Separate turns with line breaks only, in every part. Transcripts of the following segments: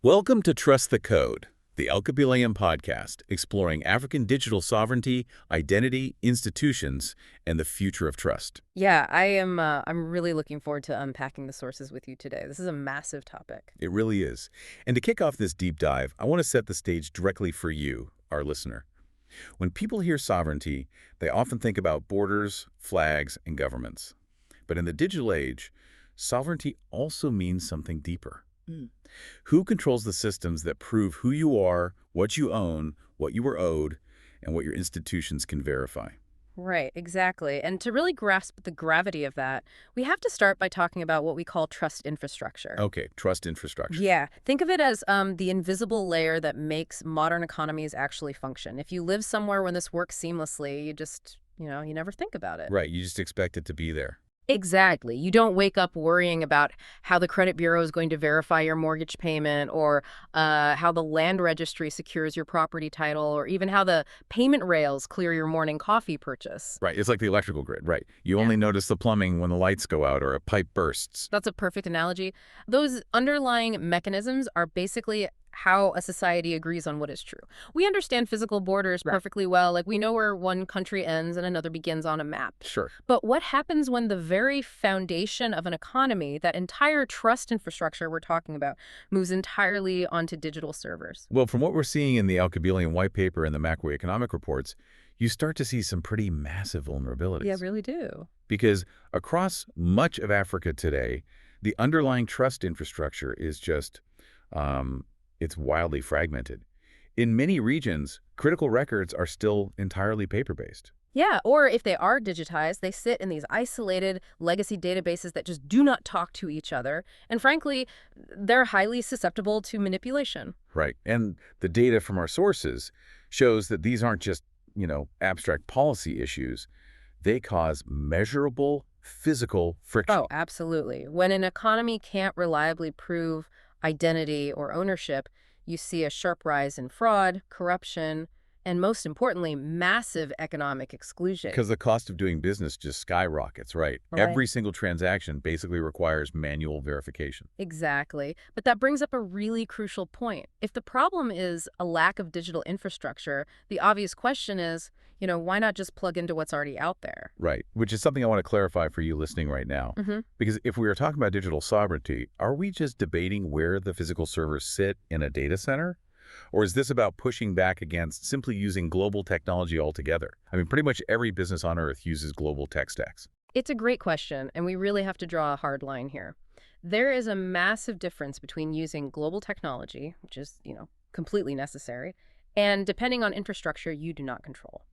Welcome to Trust the Code, the Alkebuleum podcast, exploring African digital sovereignty, identity, institutions, and the future of trust.
Yeah, I'm really looking forward to unpacking the sources with you today. This is a massive topic.
It really is. And to kick off this deep dive, I want to set the stage directly for you, our listener. When people hear sovereignty, they often think about borders, flags, and governments. But in the digital age, sovereignty also means something deeper.
Mm.
Who controls the systems that prove who you are, what you own, what you were owed, and what your institutions can verify?
Right, exactly. And to really grasp the gravity of that, we have to start by talking about what we call trust infrastructure.
Okay, trust infrastructure.
Yeah, think of it as the invisible layer that makes modern economies actually function. If you live somewhere when this works seamlessly, you never think about it.
Right, you just expect it to be there.
Exactly. You don't wake up worrying about how the credit bureau is going to verify your mortgage payment or how the land registry secures your property title or even how the payment rails clear your morning coffee purchase.
Right, it's like the electrical grid, right? You
Yeah.
only notice the plumbing when the lights go out or a pipe bursts.
That's a perfect analogy. Those underlying mechanisms are basically how a society agrees on what is true. We understand physical borders
Right.
perfectly well, like we know where one country ends and another begins on a map.
Sure.
But what happens when the very foundation of an economy, that entire trust infrastructure we're talking about, moves entirely onto digital servers?
Well, from what we're seeing in the Alkebuleum white paper and the macroeconomic reports, you start to see some pretty massive
Yeah,
vulnerabilities.
really do.
Because across much of Africa today, the underlying trust infrastructure is just, it's wildly fragmented. In many regions, critical records are still entirely paper-based.
Yeah, or if they are digitized, they sit in these isolated legacy databases that just do not talk to each other. And frankly, they're highly susceptible to manipulation.
Right. And the data from our sources shows that these aren't just, abstract policy issues. They cause measurable physical friction.
Oh, absolutely. When an economy can't reliably prove identity or ownership, you see a sharp rise in fraud, corruption, and most importantly, massive economic exclusion.
Because the cost of doing business just skyrockets, right?
Right.
Every single transaction basically requires manual verification.
Exactly. But that brings up a really crucial point. If the problem is a lack of digital infrastructure, the obvious question is, why not just plug into what's already out there?
Right. Which is something I want to clarify for you listening right now.
Hmm.
Because if we are talking about digital sovereignty, are we just debating where the physical servers sit in a data center? Or is this about pushing back against simply using global technology altogether? I mean, pretty much every business on Earth uses global tech stacks.
It's a great question, and we really have to draw a hard line here. There is a massive difference between using global technology, which is, completely necessary, and depending on infrastructure you do not control.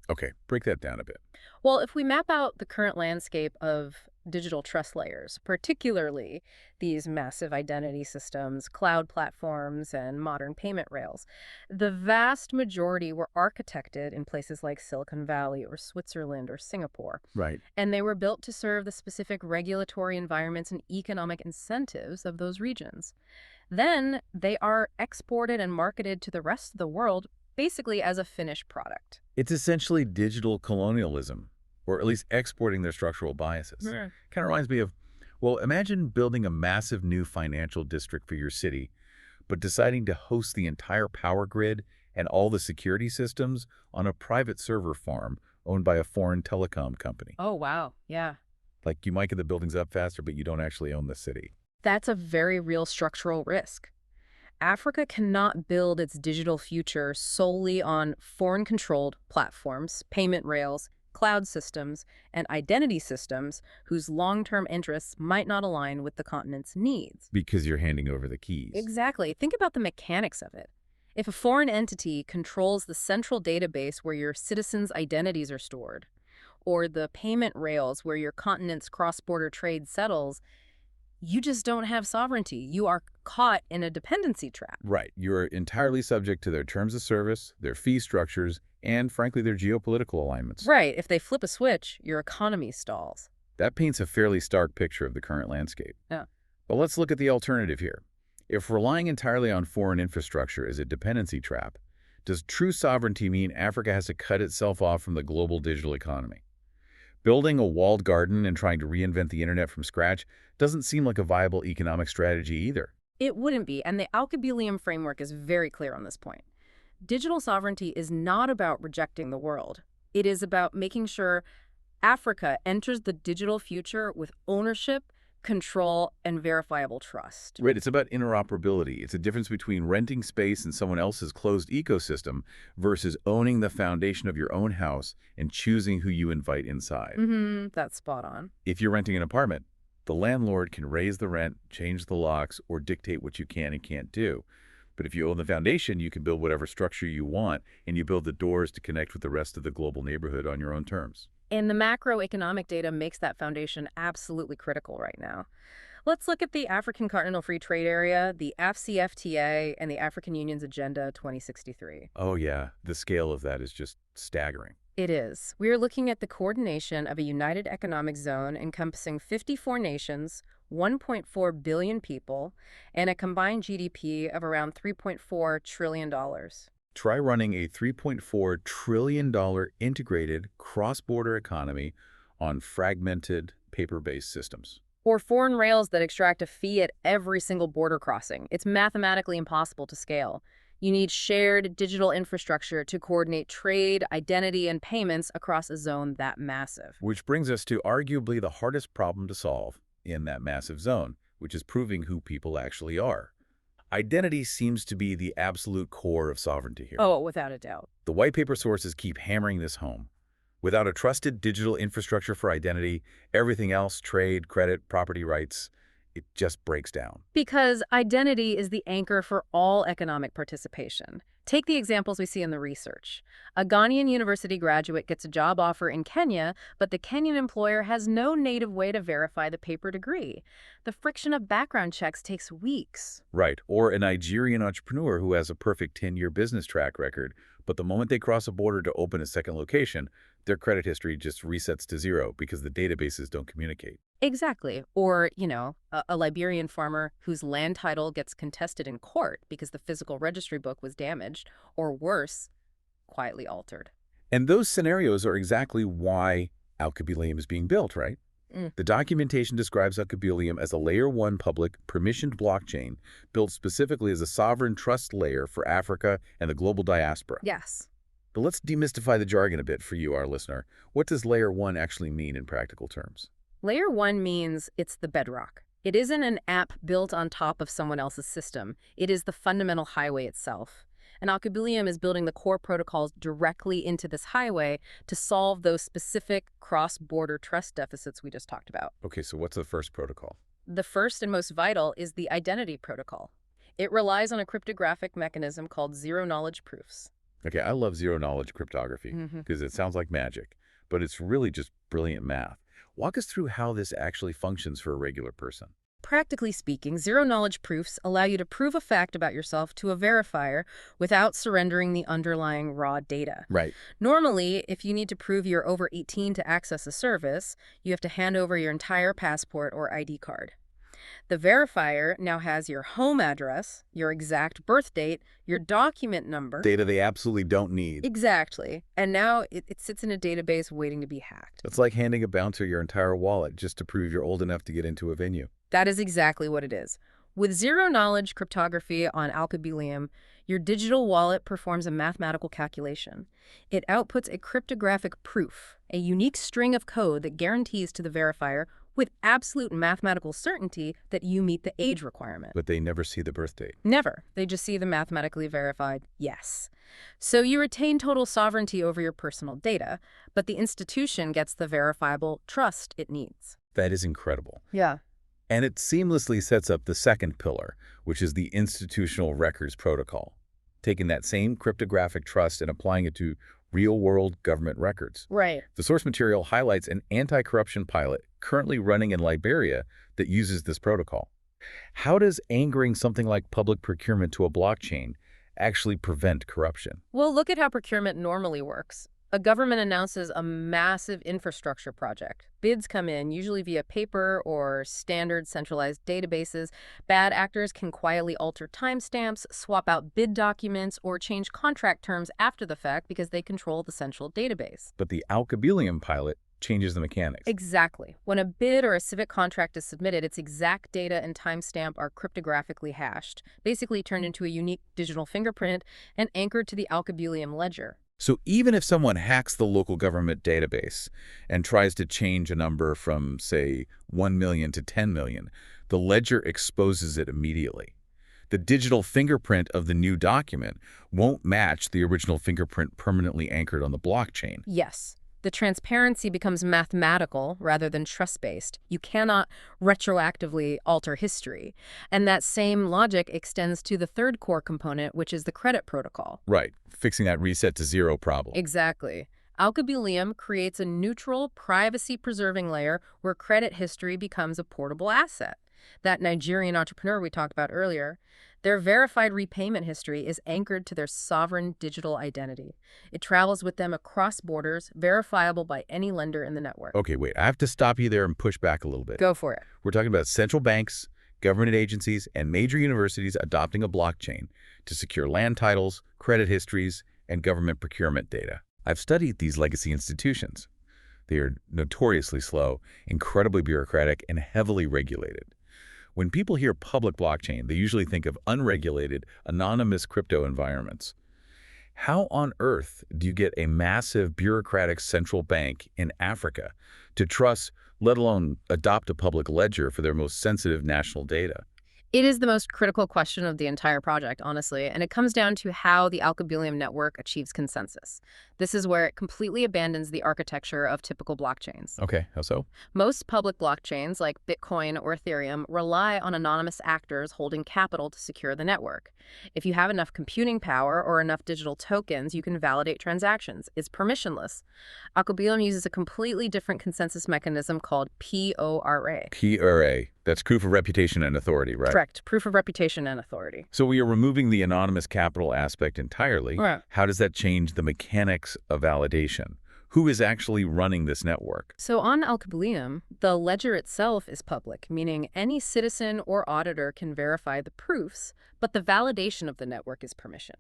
Okay, break that down a bit.
Well, if we map out the current landscape of digital trust layers, particularly these massive identity systems, cloud platforms, and modern payment rails, the vast majority were architected in places like Silicon Valley or Switzerland or Singapore,
Right.
and they were built to serve the specific regulatory environments and economic incentives of those regions. Then they are exported and marketed to the rest of the world basically as a finished product.
It's essentially digital colonialism, or at least exporting their structural biases.
Yeah.
Kind of reminds me of, well, imagine building a massive new financial district for your city, but deciding to host the entire power grid and all the security systems on a private server farm owned by a foreign telecom company.
Oh, wow. Yeah.
Like, you might get the buildings up faster, but you don't actually own the city.
That's a very real structural risk. Africa cannot build its digital future solely on foreign-controlled platforms, payment rails, cloud systems, and identity systems whose long-term interests might not align with the continent's needs.
Because you're handing over the keys.
Exactly. Think about the mechanics of it. If a foreign entity controls the central database where your citizens' identities are stored, or the payment rails where your continent's cross-border trade settles, you just don't have sovereignty. You are caught in a dependency trap.
Right. You're entirely subject to their terms of service, their fee structures, and frankly, their geopolitical alignments.
Right. If they flip a switch, your economy stalls.
That paints a fairly stark picture of the current landscape.
Yeah.
But let's look at the alternative here. If relying entirely on foreign infrastructure is a dependency trap, does true sovereignty mean Africa has to cut itself off from the global digital economy? Building a walled garden and trying to reinvent the internet from scratch doesn't seem like a viable economic strategy either.
It wouldn't be, and the Alkebuleum framework is very clear on this point. Digital sovereignty is not about rejecting the world. It is about making sure Africa enters the digital future with ownership, control, and verifiable trust.
Right, it's about interoperability. It's a difference between renting space in someone else's closed ecosystem versus owning the foundation of your own house and choosing who you invite inside.
That's spot on.
If you're renting an apartment, the landlord can raise the rent, change the locks, or dictate what you can and can't do. But if you own the foundation, you can build whatever structure you want, and you build the doors to connect with the rest of the global neighborhood on your own terms.
And the macroeconomic data makes that foundation absolutely critical right now. Let's look at the African Continental Free Trade Area, the AfCFTA, and the African Union's Agenda 2063.
Oh yeah, the scale of that is just staggering.
It is. We are looking at the coordination of a united economic zone encompassing 54 nations, 1.4 billion people, and a combined GDP of around $3.4 trillion.
Try running a $3.4 trillion integrated cross-border economy on fragmented paper-based systems.
Or foreign rails that extract a fee at every single border crossing. It's mathematically impossible to scale. You need shared digital infrastructure to coordinate trade, identity, and payments across a zone that massive.
Which brings us to arguably the hardest problem to solve in that massive zone, which is proving who people actually are. Identity seems to be the absolute core of sovereignty here.
Oh, without a doubt.
The white paper sources keep hammering this home. Without a trusted digital infrastructure for identity, everything else, trade, credit, property rights, it just breaks down.
Because identity is the anchor for all economic participation. Take the examples we see in the research. A Ghanaian university graduate gets a job offer in Kenya, but the Kenyan employer has no native way to verify the paper degree. The friction of background checks takes weeks.
Right, or a Nigerian entrepreneur who has a perfect 10-year business track record, but the moment they cross a border to open a second location, their credit history just resets to zero because the databases don't communicate.
Exactly. Or, a Liberian farmer whose land title gets contested in court because the physical registry book was damaged, or worse, quietly altered.
And those scenarios are exactly why Alkebuleum is being built, right? The documentation describes Alkebuleum as a Layer 1 public permissioned blockchain built specifically as a sovereign trust layer for Africa and the global diaspora.
Yes.
But let's demystify the jargon a bit for you, our listener. What does Layer 1 actually mean in practical terms?
Layer 1 means it's the bedrock. It isn't an app built on top of someone else's system. It is the fundamental highway itself. And Alkebuleum is building the core protocols directly into this highway to solve those specific cross-border trust deficits we just talked about.
Okay, so what's the first protocol?
The first and most vital is the identity protocol. It relies on a cryptographic mechanism called zero-knowledge proofs.
Okay, I love zero-knowledge cryptography because it sounds like magic, but it's really just brilliant math. Walk us through how this actually functions for a regular person.
Practically speaking, zero-knowledge proofs allow you to prove a fact about yourself to a verifier without surrendering the underlying raw data.
Right.
Normally, if you need to prove you're over 18 to access a service, you have to hand over your entire passport or ID card. The verifier now has your home address, your exact birth date, your document number.
Data they absolutely don't need.
Exactly. And now it sits in a database waiting to be hacked.
It's like handing a bouncer your entire wallet just to prove you're old enough to get into a venue.
That is exactly what it is. With zero-knowledge cryptography on Alkebuleum, your digital wallet performs a mathematical calculation. It outputs a cryptographic proof, a unique string of code that guarantees to the verifier with absolute mathematical certainty that you meet the age requirement.
But they never see the birth date.
Never. They just see the mathematically verified yes. So you retain total sovereignty over your personal data, but the institution gets the verifiable trust it needs.
That is incredible.
Yeah.
And it seamlessly sets up the second pillar, which is the institutional records protocol, taking that same cryptographic trust and applying it to real-world government records.
Right.
The source material highlights an anti-corruption pilot currently running in Liberia that uses this protocol. How does anchoring something like public procurement to a blockchain actually prevent corruption?
Well, look at how procurement normally works. A government announces a massive infrastructure project. Bids come in, usually via paper or standard centralized databases. Bad actors can quietly alter timestamps, swap out bid documents, or change contract terms after the fact because they control the central database.
But the Alkebuleum pilot changes the mechanics.
Exactly. When a bid or a civic contract is submitted, its exact data and timestamp are cryptographically hashed, basically turned into a unique digital fingerprint and anchored to the Alkebuleum ledger.
So even if someone hacks the local government database and tries to change a number from, say, 1 million to 10 million, the ledger exposes it immediately. The digital fingerprint of the new document won't match the original fingerprint permanently anchored on the blockchain.
Yes. The transparency becomes mathematical rather than trust-based. You cannot retroactively alter history. And that same logic extends to the third core component, which is the credit protocol.
Right, fixing that reset to zero problem.
Exactly. Alkebuleum creates a neutral, privacy-preserving layer where credit history becomes a portable asset. That Nigerian entrepreneur we talked about earlier, their verified repayment history is anchored to their sovereign digital identity. It travels with them across borders, verifiable by any lender in the network.
Okay, wait, I have to stop you there and push back a little bit.
Go for it.
We're talking about central banks, government agencies, and major universities adopting a blockchain to secure land titles, credit histories, and government procurement data. I've studied these legacy institutions. They are notoriously slow, incredibly bureaucratic, and heavily regulated. When people hear public blockchain, they usually think of unregulated, anonymous crypto environments. How on earth do you get a massive bureaucratic central bank in Africa to trust, let alone adopt a public ledger for their most sensitive national data?
It is the most critical question of the entire project, honestly, and it comes down to how the Alkebuleum network achieves consensus. This is where it completely abandons the architecture of typical blockchains.
Okay, how so?
Most public blockchains, like Bitcoin or Ethereum, rely on anonymous actors holding capital to secure the network. If you have enough computing power or enough digital tokens, you can validate transactions. It's permissionless. Alkebuleum uses a completely different consensus mechanism called PORA.
PRA. That's proof of reputation and authority, right?
Correct. Proof of reputation and authority.
So we are removing the anonymous capital aspect entirely.
Right.
How does that change the mechanics of validation? Who is actually running this network?
So on Alkebuleum, the ledger itself is public, meaning any citizen or auditor can verify the proofs, but the validation of the network is permissioned.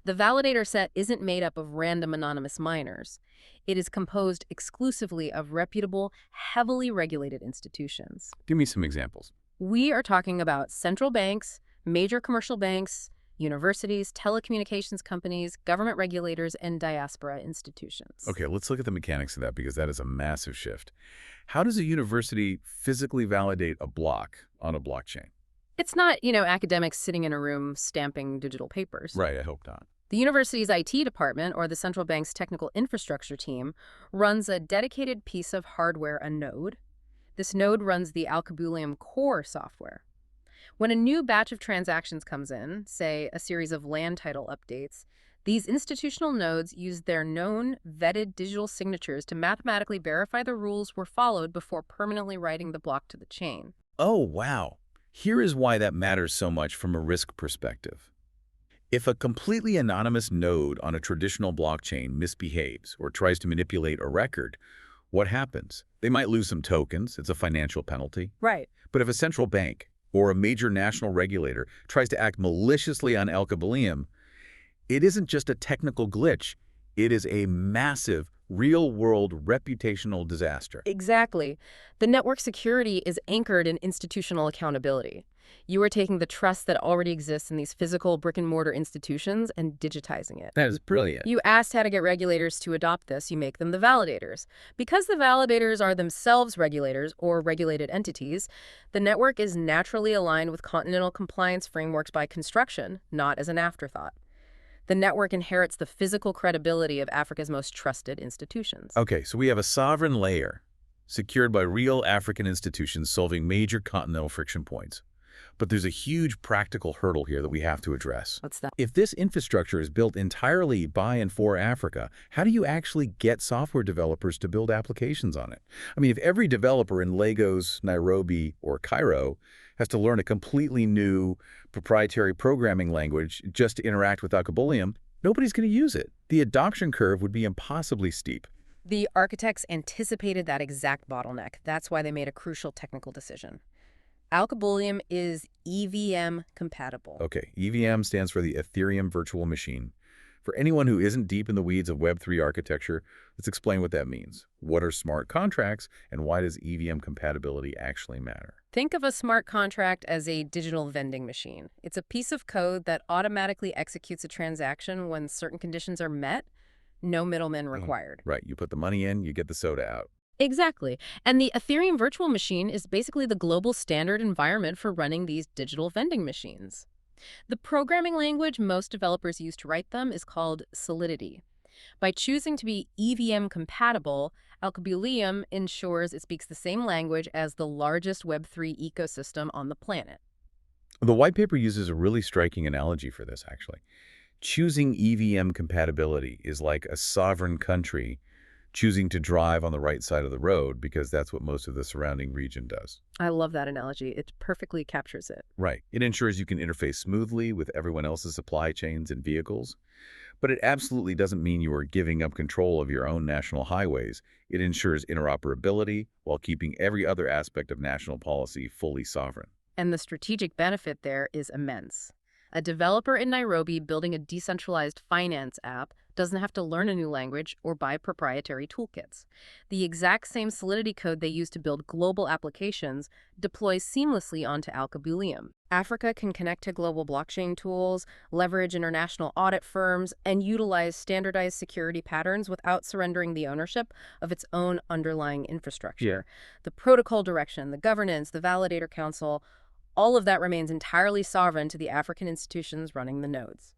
The validator set isn't made up of random anonymous miners. It is composed exclusively of reputable, heavily regulated institutions.
Give me some examples.
We are talking about central banks, major commercial banks, universities, telecommunications companies, government regulators, and diaspora institutions.
Okay, let's look at the mechanics of that because that is a massive shift. How does a university physically validate a block on a blockchain?
It's not, academics sitting in a room stamping digital papers.
Right, I hope not.
The university's IT department, or the central bank's technical infrastructure team, runs a dedicated piece of hardware, a node. This node runs the Alkebuleum core software. When a new batch of transactions comes in, say a series of land title updates, these institutional nodes use their known, vetted digital signatures to mathematically verify the rules were followed before permanently writing the block to the chain.
Oh, wow. Here is why that matters so much from a risk perspective. If a completely anonymous node on a traditional blockchain misbehaves or tries to manipulate a record, what happens? They might lose some tokens. It's a financial penalty.
Right.
But if a central bank or a major national regulator tries to act maliciously on Alkebuleum, it isn't just a technical glitch. It is a massive, real-world reputational disaster.
Exactly. The network security is anchored in institutional accountability. You are taking the trust that already exists in these physical brick-and-mortar institutions and digitizing it.
That is brilliant.
You asked how to get regulators to adopt this, you make them the validators. Because the validators are themselves regulators or regulated entities, the network is naturally aligned with continental compliance frameworks by construction, not as an afterthought. The network inherits the physical credibility of Africa's most trusted institutions.
Okay, so we have a sovereign layer secured by real African institutions solving major continental friction points. But there's a huge practical hurdle here that we have to address.
What's that?
If this infrastructure is built entirely by and for Africa, how do you actually get software developers to build applications on it? I mean, if every developer in Lagos, Nairobi, or Cairo has to learn a completely new proprietary programming language just to interact with Alkebuleum, nobody's going to use it. The adoption curve would be impossibly steep.
The architects anticipated that exact bottleneck. That's why they made a crucial technical decision. Alkebuleum is EVM compatible.
Okay, EVM stands for the Ethereum Virtual Machine. For anyone who isn't deep in the weeds of Web3 architecture, let's explain what that means. What are smart contracts, and why does EVM compatibility actually matter?
Think of a smart contract as a digital vending machine. It's a piece of code that automatically executes a transaction when certain conditions are met, no middleman required.
Right, you put the money in, you get the soda out.
Exactly. And the Ethereum virtual machine is basically the global standard environment for running these digital vending machines. The programming language most developers use to write them is called Solidity. By choosing to be EVM compatible, Alkebuleum ensures it speaks the same language as the largest Web3 ecosystem on the planet.
The white paper uses a really striking analogy for this, actually. Choosing EVM compatibility is like a sovereign country choosing to drive on the right side of the road because that's what most of the surrounding region does.
I love that analogy. It perfectly captures it.
Right. It ensures you can interface smoothly with everyone else's supply chains and vehicles, but it absolutely doesn't mean you are giving up control of your own national highways. It ensures interoperability while keeping every other aspect of national policy fully sovereign.
And the strategic benefit there is immense. A developer in Nairobi building a decentralized finance app doesn't have to learn a new language or buy proprietary toolkits. The exact same Solidity code they use to build global applications deploys seamlessly onto Alkebuleum. Africa can connect to global blockchain tools, leverage international audit firms, and utilize standardized security patterns without surrendering the ownership of its own underlying infrastructure. The protocol direction, the governance, the validator council, all of that remains entirely sovereign to the African institutions running the nodes.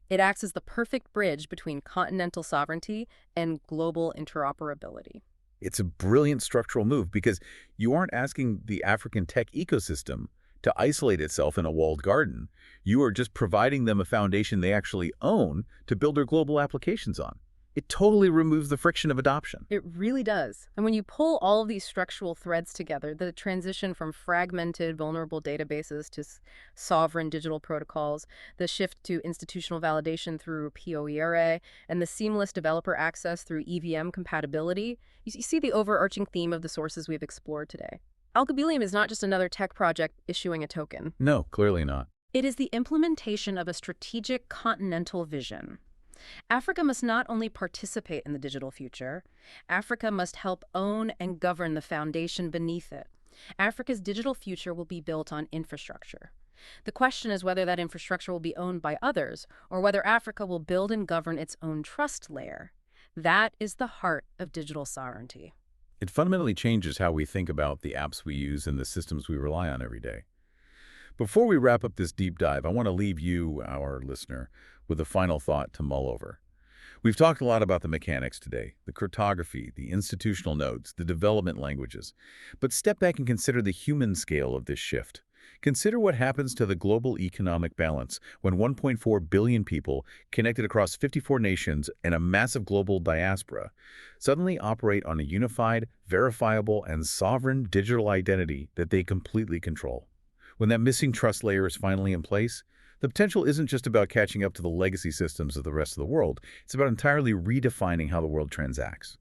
It acts as the perfect bridge between continental sovereignty and global interoperability.
It's a brilliant structural move because you aren't asking the African tech ecosystem to isolate itself in a walled garden. You are just providing them a foundation they actually own to build their global applications on. It totally removes the friction of adoption.
It really does. And when you pull all of these structural threads together, the transition from fragmented, vulnerable databases to sovereign digital protocols, the shift to institutional validation through POERA, and the seamless developer access through EVM compatibility, you see the overarching theme of the sources we've explored today. Alkebuleum is not just another tech project issuing a token.
No, clearly not.
It is the implementation of a strategic continental vision. Africa must not only participate in the digital future, Africa must help own and govern the foundation beneath it. Africa's digital future will be built on infrastructure. The question is whether that infrastructure will be owned by others or whether Africa will build and govern its own trust layer. That is the heart of digital sovereignty.
It fundamentally changes how we think about the apps we use and the systems we rely on every day. Before we wrap up this deep dive, I want to leave you, our listener, with a final thought to mull over. We've talked a lot about the mechanics today, the cryptography, the institutional nodes, the development languages. But step back and consider the human scale of this shift. Consider what happens to the global economic balance when 1.4 billion people, connected across 54 nations and a massive global diaspora, suddenly operate on a unified, verifiable, and sovereign digital identity that they completely control. When that missing trust layer is finally in place, the potential isn't just about catching up to the legacy systems of the rest of the world. It's about entirely redefining how the world transacts.